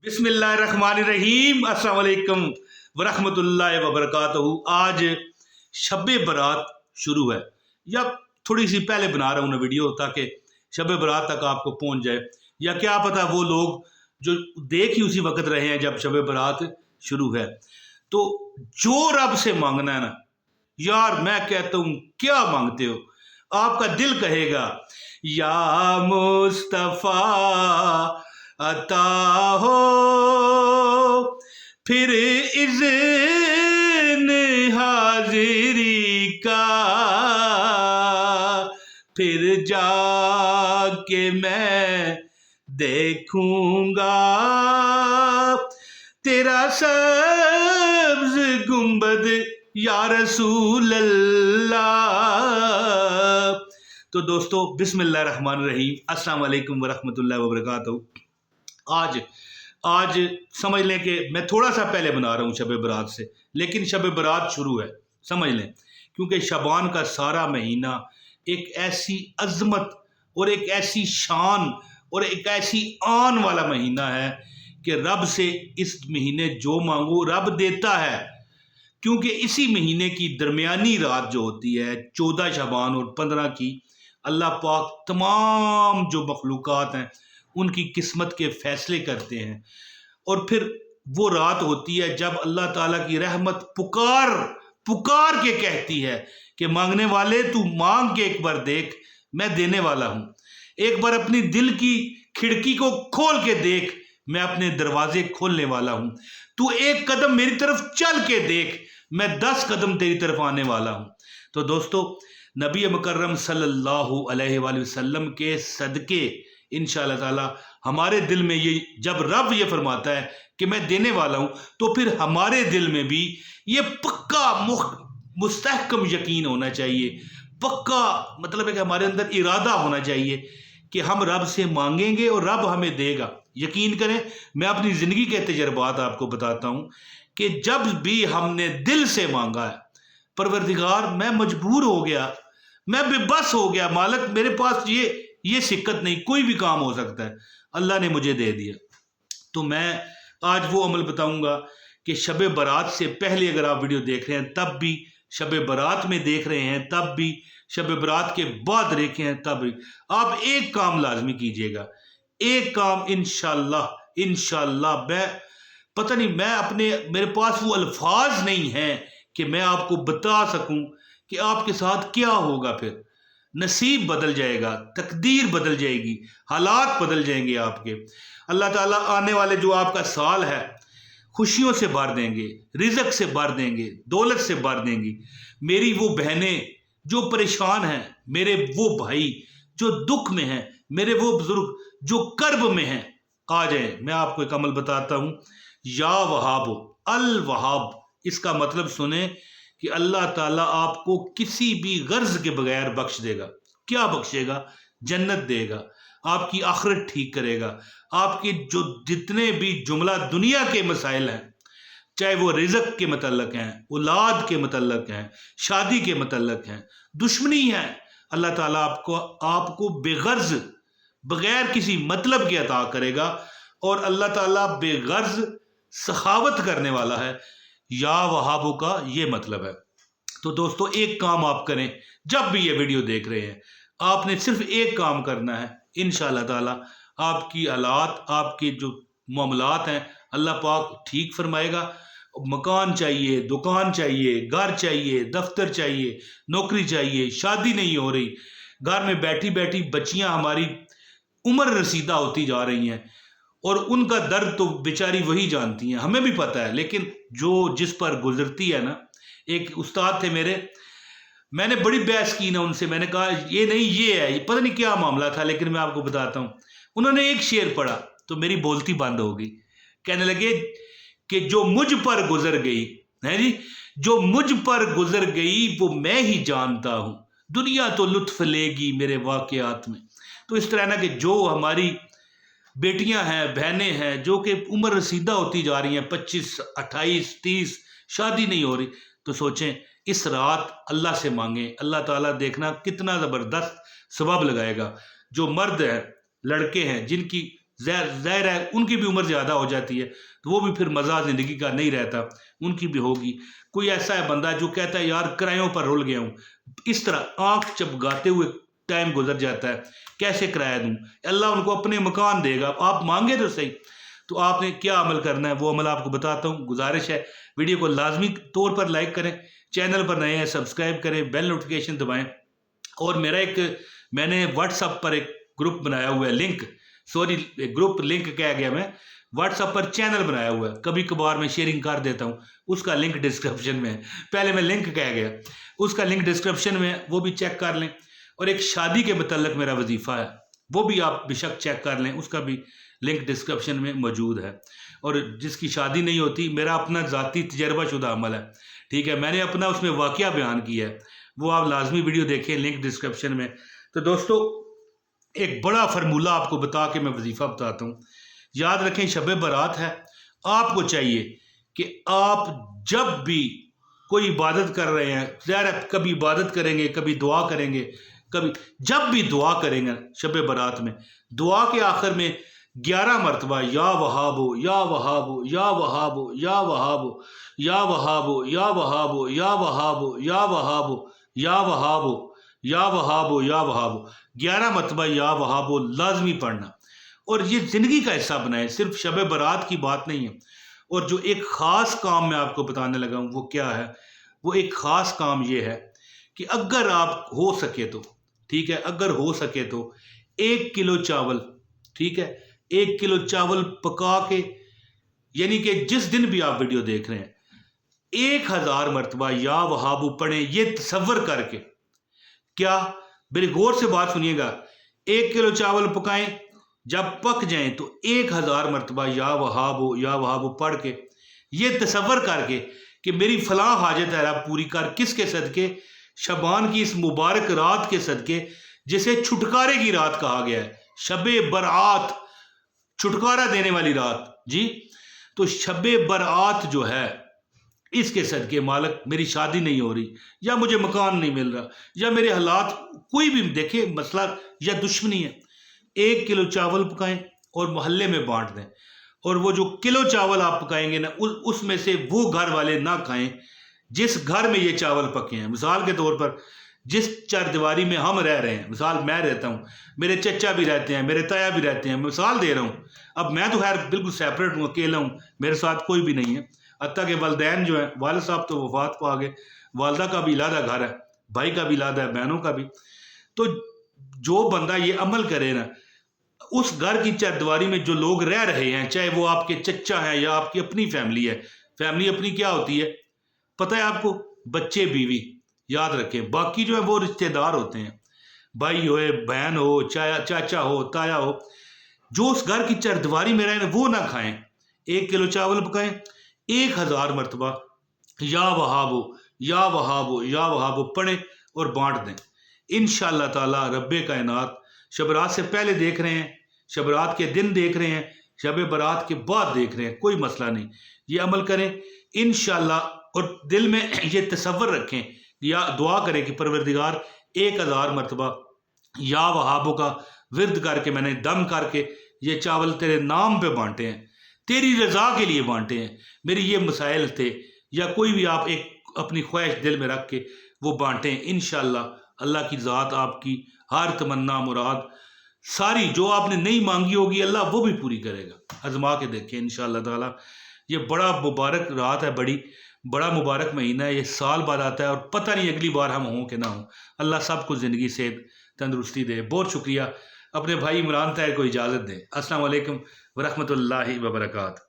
बिस्मिल्लाहिर्रहमानिर्रहीम। अस्सलाम वालेकुम वरहमतुल्लाहि वबरकातुहू। आज शब बारात शुरू है, या थोड़ी सी पहले बना रहा हूँ ना वीडियो ताकि शब बारात तक आपको पहुँच जाए, या क्या पता वो लोग जो देख ही उसी वक्त रहे हैं जब शब बारात शुरू है। तो जो रब से मांगना है ना यार, मैं कहता हूँ क्या मांगते हो, आपका दिल कहेगा या मुस्तफ़ा अता हो, फिर इज़्न हाजिरी का, फिर जाके मैं देखूंगा तेरा सब्ज़ गुंबद या रसूल अल्लाह। तो दोस्तों, बिस्मिल्लाहिर्रहमानिर्रहीम, अस्सलाम वालेकुम वरहमतुल्लाहि वबरकातुहू। आज समझ लें कि मैं थोड़ा सा पहले बना रहा हूँ शब बारात से, लेकिन शब बारात शुरू है, समझ लें, क्योंकि शबान का सारा महीना एक ऐसी अजमत और एक ऐसी शान और एक ऐसी आन वाला महीना है कि रब से इस महीने जो मांगो रब देता है। क्योंकि इसी महीने की दरमियानी रात जो होती है 14 शबान और 15 की, अल्लाह पाक तमाम जो मखलूक़ात हैं उनकी किस्मत के फ़ैसले करते हैं। और फिर वो रात होती है जब अल्लाह ताला की रहमत पुकार पुकार के कहती है कि मांगने वाले तू मांग के एक बार देख, मैं देने वाला हूँ। एक बार अपनी दिल की खिड़की को खोल के देख, मैं अपने दरवाजे खोलने वाला हूँ। तू एक कदम मेरी तरफ चल के देख, मैं 10 कदम तेरी तरफ आने वाला हूँ। तो दोस्तों, नबी मुकर्रम सल्लल्लाहु अलैहि वसल्लम के सदके इंशाअल्लाह ताला हमारे दिल में ये, जब रब ये फरमाता है कि मैं देने वाला हूँ, तो फिर हमारे दिल में भी ये पक्का मुस्तहकम यकीन होना चाहिए। पक्का मतलब है कि हमारे अंदर इरादा होना चाहिए कि हम रब से मांगेंगे और रब हमें देगा। यकीन करें, मैं अपनी ज़िंदगी के तजर्बात आपको बताता हूँ कि जब भी हमने दिल से मांगा है, परवरदिगार मैं मजबूर हो गया, मैं बेबस हो गया, मालिक मेरे पास ये सिक्कत नहीं, कोई भी काम हो सकता है, अल्लाह ने मुझे दे दिया। तो मैं आज वो अमल बताऊंगा कि शब बारात से पहले अगर आप वीडियो देख रहे हैं तब भी, शब बारात में देख रहे हैं तब भी, शब बारात के बाद देखे हैं तब भी, आप एक काम लाजमी कीजिएगा। एक काम इंशाल्लाह मैं पता नहीं, मेरे पास वो अल्फाज नहीं हैं कि मैं आपको बता सकूं कि आपके साथ क्या होगा। फिर नसीब बदल जाएगा, तकदीर बदल जाएगी, हालात बदल जाएंगे आपके। अल्लाह ताला आने वाले जो आपका साल है खुशियों से भर देंगे, रिज़्क़ से भर देंगे, दौलत से भर देंगी। मेरी वो बहनें जो परेशान हैं, मेरे वो भाई जो दुख में हैं, मेरे वो बुजुर्ग जो कर्ब में हैं, आ जाएं। मैं आपको एक अमल बताता हूँ, या वहाब अल वहाब, इसका मतलब सुने कि अल्लाह ताला आपको किसी भी गर्ज के बगैर बख्श देगा। क्या बख्शेगा? जन्नत देगा, आपकी आखिरत ठीक करेगा, आपके जो जितने भी जुमला दुनिया के मसाइल हैं, चाहे वो रिज़्क़ के मतलब हैं, औलाद के मतलब हैं, शादी के मतलब हैं, दुश्मनी है, अल्लाह ताला आपको बेगर्ज बगैर किसी मतलब के अता करेगा। और अल्लाह ताला बेगर्ज सखावत करने वाला है। या वहाबों का ये मतलब है। तो दोस्तों, एक काम आप करें, जब भी ये वीडियो देख रहे हैं आपने सिर्फ एक काम करना है, इंशाअल्लाह ताला आपकी हालात, आपके जो मामलात हैं अल्लाह पाक ठीक फरमाएगा। मकान चाहिए, दुकान चाहिए, घर चाहिए, दफ्तर चाहिए, नौकरी चाहिए, शादी नहीं हो रही, घर में बैठी बैठी बच्चियां हमारी उम्र रसीदा होती जा रही हैं, और उनका दर्द तो बेचारी वही जानती हैं, हमें भी पता है, लेकिन जो जिस पर गुजरती है ना। एक उस्ताद थे मेरे, मैंने बड़ी बहस की ना उनसे, मैंने कहा ये नहीं ये है, ये पता नहीं क्या मामला था, लेकिन मैं आपको बताता हूँ। उन्होंने एक शेर पढ़ा तो मेरी बोलती बंद हो गई। कहने लगे कि जो मुझ पर गुजर गई है जी, जो मुझ पर गुजर गई वो मैं ही जानता हूँ, दुनिया तो लुत्फ लेगी मेरे वाक़यात में। तो इस तरह ना कि जो हमारी बेटियां हैं, बहनें हैं, जो कि उम्र रसीदा होती जा रही हैं, 25, 28, 30, शादी नहीं हो रही, तो सोचें इस रात अल्लाह से मांगें, अल्लाह ताला देखना कितना ज़बरदस्त सवाब लगाएगा। जो मर्द हैं, लड़के हैं, जिनकी ظاہر ہے ان کی بھی عمر زیادہ ہو جاتی ہے تو وہ بھی پھر مزہ زندگی کا نہیں رہتا، ان کی بھی ہوگی۔ کوئی ایسا ہے بندہ جو کہتا ہے یار کرایوں پر رول گیا ہوں، اس طرح آنکھ چپکاتے ہوئے ٹائم گزر جاتا ہے، کیسے کرایہ دوں؟ اللہ ان کو اپنے مکان دے گا، آپ مانگے تو صحیح۔ تو آپ نے کیا عمل کرنا ہے وہ عمل آپ کو بتاتا ہوں۔ گزارش ہے ویڈیو کو لازمی طور پر لائک کریں، چینل پر نئے ہیں سبسکرائب کریں، بیل نوٹیفیکیشن دبائیں، اور میں نے واٹس ایپ پر ایک گروپ بنایا ہوا ہے، گروپ لنک کہہ گیا میں، واٹس ایپ پر چینل بنایا ہوا ہے، کبھی کبھار میں شیئرنگ کر دیتا ہوں، اس کا لنک ڈسکرپشن میں ہے، پہلے میں لنک کہہ گیا، اس کا لنک ڈسکرپشن میں ہے، وہ بھی چیک کر لیں۔ اور ایک شادی کے متعلق میرا وظیفہ ہے، وہ بھی آپ بے شک چیک کر لیں، اس کا بھی لنک ڈسکرپشن میں موجود ہے۔ اور جس کی شادی نہیں ہوتی، میرا اپنا ذاتی تجربہ شدہ عمل ہے، ٹھیک ہے، میں نے اپنا اس میں واقعہ بیان کیا ہے، وہ آپ لازمی ویڈیو دیکھیں، لنک ڈسکرپشن میں۔ تو دوستو ایک بڑا فرمولہ آپ کو بتا کے میں وظیفہ بتاتا ہوں، یاد رکھیں شب برات ہے، آپ کو چاہیے کہ آپ جب بھی کوئی عبادت کر رہے ہیں، ظاہر ہے کبھی عبادت کریں گے، کبھی دعا کریں گے، جب بھی دعا کریں گے شب برات میں، دعا کے آخر میں 11 مرتبہ یا وہابو یا وہابو یا وہابو یا وہابو یا وہابو یا وہابو یا وہابو یا وہابو یا وہابو یا وہابو یا وہابو 11 مرتبہ یا وہابو لازمی پڑھنا، اور یہ زندگی کا حصہ بنائیں، صرف شب برات کی بات نہیں ہے۔ اور جو ایک خاص کام میں آپ کو بتانے لگا ہوں وہ کیا ہے، وہ ایک خاص کام یہ ہے کہ اگر آپ ہو سکے تو، ٹھیک ہے، اگر ہو سکے تو 1 کلو چاول، ٹھیک ہے، 1 کلو چاول پکا کے، یعنی کہ جس دن بھی آپ ویڈیو دیکھ رہے ہیں 1000 مرتبہ یا وہابو پڑھیں، یہ تصور کر کے۔ کیا؟ میرے غور سے بات سنیے گا، 1 کلو چاول پکائیں، جب پک جائیں تو 1000 مرتبہ یا وہابو پڑھ کے، یہ تصور کر کے کہ میری فلاں حاجت ہے رب پوری کر، کس کے صدقے؟ شعبان کی اس مبارک رات کے صدقے، جسے چھٹکارے کی رات کہا گیا ہے، شب برات، چھٹکارا دینے والی رات، جی۔ تو شب برات جو ہے اس کے صدقے مالک میری شادی نہیں ہو رہی، یا مجھے مکان نہیں مل رہا، یا میرے حالات کوئی بھی دیکھیں مسئلہ یا دشمنی ہے، 1 کلو چاول پکائیں اور محلے میں بانٹ دیں، اور وہ جو کلو چاول آپ پکائیں گے نا، اس میں سے وہ گھر والے نہ کھائیں جس گھر میں یہ چاول پکے ہیں۔ مثال کے طور پر جس چاردیواری میں ہم رہ رہے ہیں، مثال میں رہتا ہوں، میرے چچا بھی رہتے ہیں، میرے تایا بھی رہتے ہیں، مثال دے رہا ہوں، اب میں تو خیر بالکل سیپریٹ ہوں، اکیلا ہوں، میرے ساتھ کوئی بھی نہیں ہے، حتیٰ کہ والدین جو ہیں، والد صاحب تو وفات پا گئے، والدہ کا بھی علیحدہ گھر ہے، بھائی کا بھی علیحدہ ہے، بہنوں کا بھی۔ تو جو بندہ یہ عمل کرے نا، اس گھر کی چاردیواری میں جو لوگ رہ رہے ہیں، چاہے وہ آپ کے چچا ہیں یا آپ کی اپنی فیملی ہے، فیملی اپنی کیا ہوتی ہے پتہ ہے آپ کو؟ بچے، بیوی، یاد رکھیں، باقی جو ہے وہ رشتہ دار ہوتے ہیں، بھائی ہوئے، بہن ہو، چاچا ہو، تایا ہو، جو اس گھر کی چاردیواری میں رہے وہ نہ کھائیں۔ 1 کلو چاول پکائیں، 1000 مرتبہ یا وہابو یا وہابو یا وہابو پڑھیں اور بانٹ دیں۔ انشاءاللہ تعالی رب کائنات شب برات سے پہلے دیکھ رہے ہیں، شب برات کے دن دیکھ رہے ہیں، شب برات کے بعد دیکھ رہے ہیں، کوئی مسئلہ نہیں، یہ عمل کریں انشاءاللہ، اور دل میں یہ تصور رکھیں یا دعا کریں کہ پروردگار 1000 مرتبہ یا وہابو کا ورد کر کے میں نے دم کر کے یہ چاول تیرے نام پہ بانٹے ہیں، تیری رضا کے لیے بانٹے ہیں، میری یہ مسائل تھے، یا کوئی بھی آپ ایک اپنی خواہش دل میں رکھ کے وہ بانٹیں، انشاءاللہ اللہ کی ذات آپ کی ہر تمنا مراد ساری جو آپ نے نہیں مانگی ہوگی اللہ وہ بھی پوری کرے گا۔ آزما کے دیکھیں انشاءاللہ تعالی۔ یہ بڑا مبارک رات ہے، بڑا مبارک مہینہ ہے، یہ سال بعد آتا ہے، اور پتہ نہیں اگلی بار ہم ہوں کہ نہ ہوں۔ اللہ سب کو زندگی سے تندرستی دے۔ بہت شکریہ، اپنے بھائی عمران طاہر کو اجازت دیں۔ السلام علیکم ورحمۃ اللہ وبرکاتہ۔